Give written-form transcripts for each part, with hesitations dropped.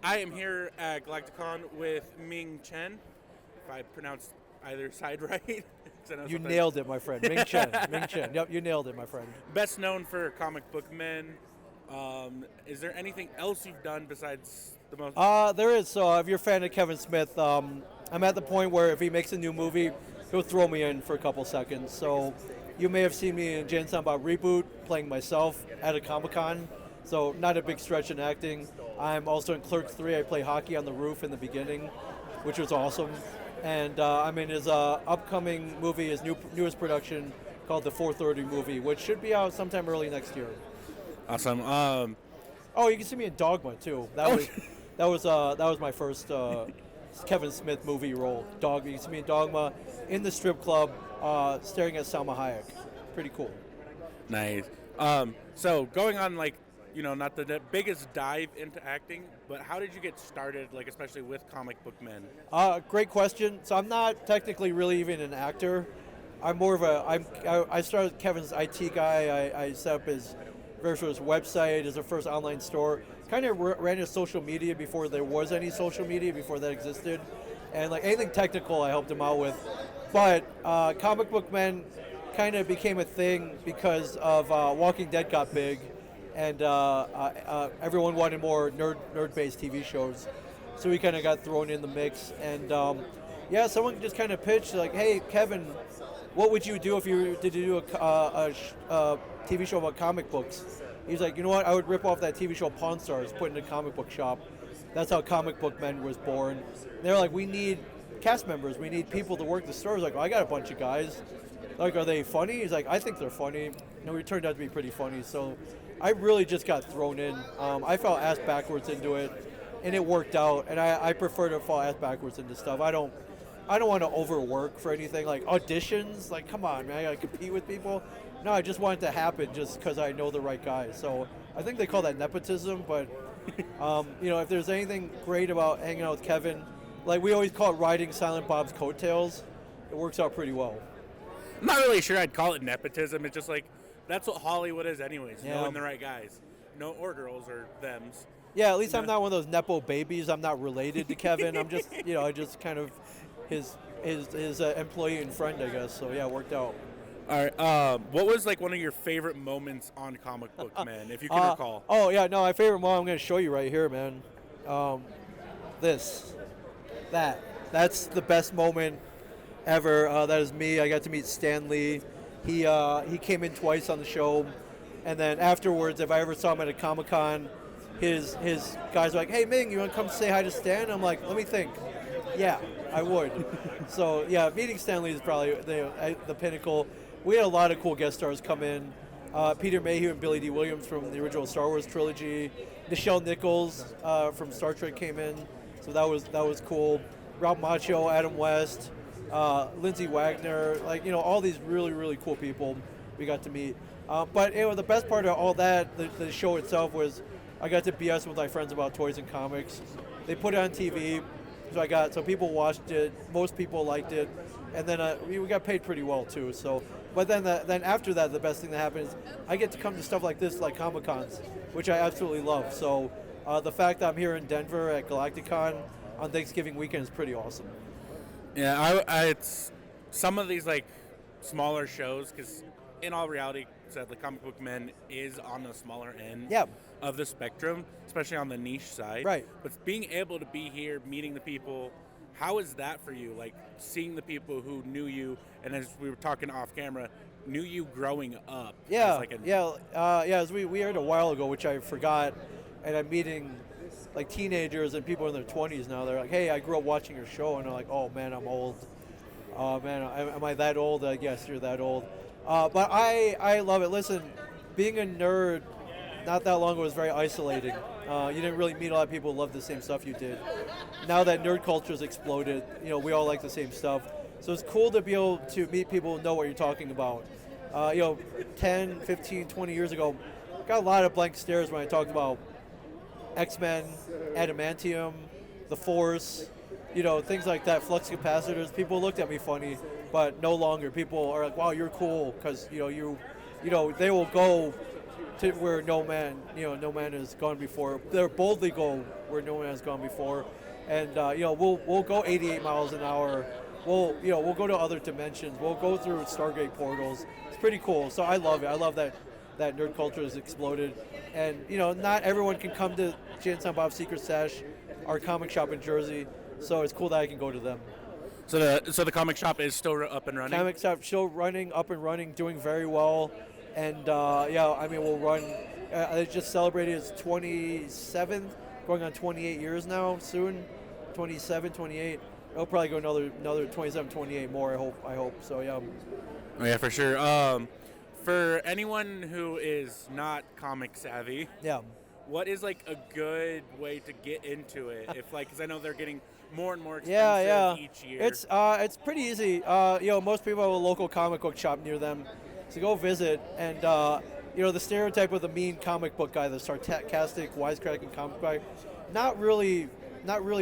I am here at Galacticon with Ming Chen, if I pronounced either side right. You nailed it, my friend. Ming Chen. Ming Chen. Yep, you nailed it, my friend. Best known for comic book men. Is there anything else you've done besides the most? There is. So, if you're a fan of Kevin Smith, I'm at the point where if he makes a new movie, he'll throw me in for a couple seconds. So, you may have seen me in Jane Silent Reboot playing myself at a Comic-Con. So, not a big stretch in acting. I'm also in Clerks 3. I play hockey on the roof in the beginning, which was awesome. And I'm in his upcoming movie, his newest production called the 4:30 movie, which should be out sometime early next year. Awesome. Oh, you can see me in Dogma too. That was my first Kevin Smith movie role. You can see me in Dogma in the strip club, staring at Salma Hayek. Pretty cool. Nice. So going on, not the biggest dive into acting, but how did you get started, especially with comic book men? Great question. So I'm not technically really even an actor. I'm more of I started Kevin's IT guy. I set up his very first website, his first online store. Kind of ran his social media before there was any social media, before that existed. And anything technical I helped him out with. But comic book men kind of became a thing because of Walking Dead got big. And everyone wanted more nerd-based TV shows. So we kind of got thrown in the mix. And someone just kind of pitched hey, Kevin, what would you do if you were to do a TV show about comic books? He's like, you know what? I would rip off that TV show Pawn Stars, put it in a comic book shop. That's how Comic Book Men was born. They're like, we need cast members. We need people to work the store. He's like, I got a bunch of guys. Are they funny? He's like, I think they're funny. We turned out to be pretty funny. So I really just got thrown in. I fell ass backwards into it, and it worked out. And I prefer to fall ass backwards into stuff. I don't want to overwork for anything like auditions. Come on, man, I gotta compete with people. No, I just want it to happen just because I know the right guy. So I think they call that nepotism. But if there's anything great about hanging out with Kevin, we always call it riding Silent Bob's coattails. It works out pretty well. I'm not really sure I'd call it nepotism. It's just that's what Hollywood is anyways, knowing the right guys. No, or girls or thems. Yeah, at least I'm not one of those nepo babies. I'm not related to Kevin. I'm just, I just kind of his employee and friend, I guess. So yeah, it worked out. All right. What was one of your favorite moments on Comic Book Men, if you can recall? Oh yeah, no, my favorite moment I'm going to show you right here, man. That's the best moment ever. That is me. I got to meet Stan Lee. He came in twice on the show, and then afterwards, if I ever saw him at a Comic-Con, his guys were like, "Hey Ming, you want to come say hi to Stan?" I'm like, "Let me think." Yeah, I would. So yeah, meeting Stan Lee is probably the pinnacle. We had a lot of cool guest stars come in. Peter Mayhew and Billy D. Williams from the original Star Wars trilogy. Nichelle Nichols from Star Trek came in, so that was cool. Ralph Macchio, Adam West, Lindsay Wagner, all these really, really cool people we got to meet. But the best part of all that, the show itself, was I got to BS with my friends about toys and comics. They put it on TV, so people watched it. Most people liked it, and then we got paid pretty well too. So, but then after that, the best thing that happened is I get to come to stuff like this, like Comic-Cons, which I absolutely love. So the fact that I'm here in Denver at Galacticon on Thanksgiving weekend is pretty awesome. Yeah, it's some of these smaller shows, because in all reality, sadly, Comic Book Men is on the smaller end of the spectrum, especially on the niche side. Right. But being able to be here, meeting the people, how is that for you? Seeing the people who knew you, and as we were talking off camera, knew you growing up. Yeah, as we heard a while ago, which I forgot, and I'm meeting teenagers and people in their 20s now. They're like, "Hey, I grew up watching your show," and they're like, "Oh man, I'm old. Oh man, am I that old?" Yes, you're that old. But I love it. Listen, being a nerd not that long ago was very isolating. You didn't really meet a lot of people who loved the same stuff you did. Now that nerd culture's exploded, we all like the same stuff. So it's cool to be able to meet people who know what you're talking about. 10, 15, 20 years ago, got a lot of blank stares when I talked about X-Men, Adamantium, The Force, things like that, flux capacitors. People looked at me funny, but no longer. People are like, "Wow, you're cool," because they will go to where no man has gone before. They'll boldly go where no man has gone before, and we'll go 88 miles an hour. We'll go to other dimensions. We'll go through Stargate portals. It's pretty cool. So I love it. I love that nerd culture has exploded, and not everyone can come to Jay and Silent Bob's Secret Stash, our comic shop in Jersey. So it's cool that I can go to them. So the comic shop is still up and running? Comic shop still running, up and running, doing very well. And we'll run. They just celebrated its 27th, going on 28 years now soon. 27, 28. It'll probably go another 27, 28 more. I hope. So yeah. Oh yeah, for sure. For anyone who is not comic savvy, what is like a good way to get into it? Because I know they're getting more and more expensive each year. It's pretty easy. Most people have a local comic book shop near them, so go visit. And the stereotype of the mean comic book guy, the sarcastic, wisecracking comic guy, not really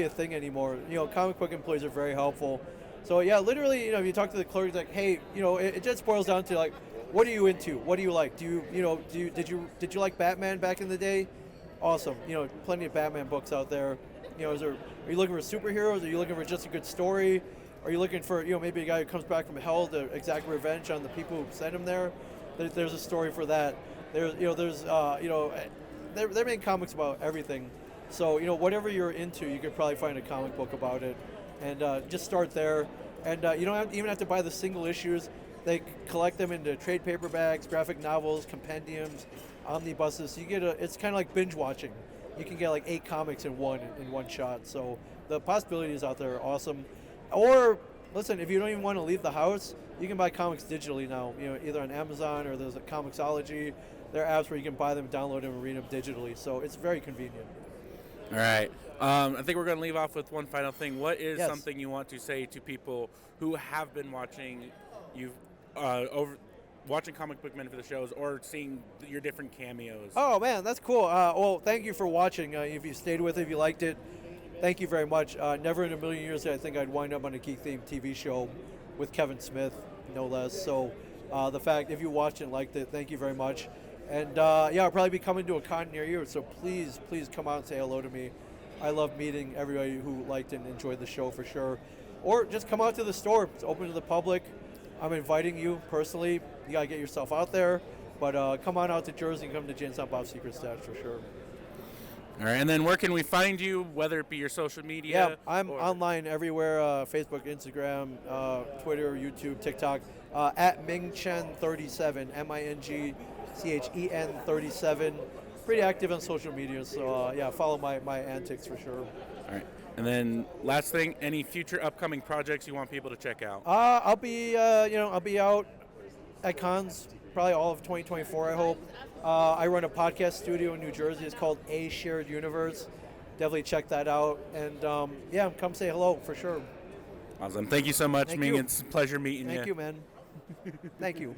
a thing anymore. Comic book employees are very helpful. So yeah, literally, if you talk to the clerk, like, hey, it just boils down to like, what are you into? What do you like? Did you like Batman back in the day? Awesome. Plenty of Batman books out there. Are you looking for superheroes? Are you looking for just a good story? Are you looking for maybe a guy who comes back from hell to exact revenge on the people who sent him there? There's a story for that. They're making comics about everything. So whatever you're into, you could probably find a comic book about it, and just start there. And you don't even have to buy the single issues. They collect them into trade paperbacks, graphic novels, compendiums, omnibuses. So you get it's kind of like binge watching. You can get like 8 comics in one shot. So the possibilities out there are awesome. Or listen, if you don't even want to leave the house, you can buy comics digitally now. Either on Amazon or there's a Comixology. There are apps where you can buy them, download them, and read them digitally. So it's very convenient. All right. I think we're going to leave off with one final thing. What is something you want to say to people who have been watching you watching Comic Book Men for the shows or seeing your different cameos? Oh man, that's cool. Well, thank you for watching. If you stayed with it, if you liked it, thank you very much. Never in a million years did I think I'd wind up on a geek-themed TV show with Kevin Smith, no less. So the fact, if you watched and liked it, thank you very much. And I'll probably be coming to a con near you, so please come out and say hello to me. I love meeting everybody who liked and enjoyed the show for sure. Or just come out to the store. It's open to the public. I'm inviting you personally. You got to get yourself out there. But come on out to Jersey and come to Jay and Silent Bob's Secret Stash for sure. All right, and then where can we find you, whether it be your social media? Yeah, I'm online everywhere, Facebook, Instagram, Twitter, YouTube, TikTok, at Ming Chen 37, MINGCHEN 37. Pretty active on social media, so follow my antics for sure. All right. And then last thing, any future upcoming projects you want people to check out? I'll be out at cons probably all of 2024, I hope. I run a podcast studio in New Jersey. It's called A Shared Universe. Definitely check that out. And come say hello for sure. Awesome. Thank you so much, Ming. It's a pleasure meeting you. Thank you, man. Thank you.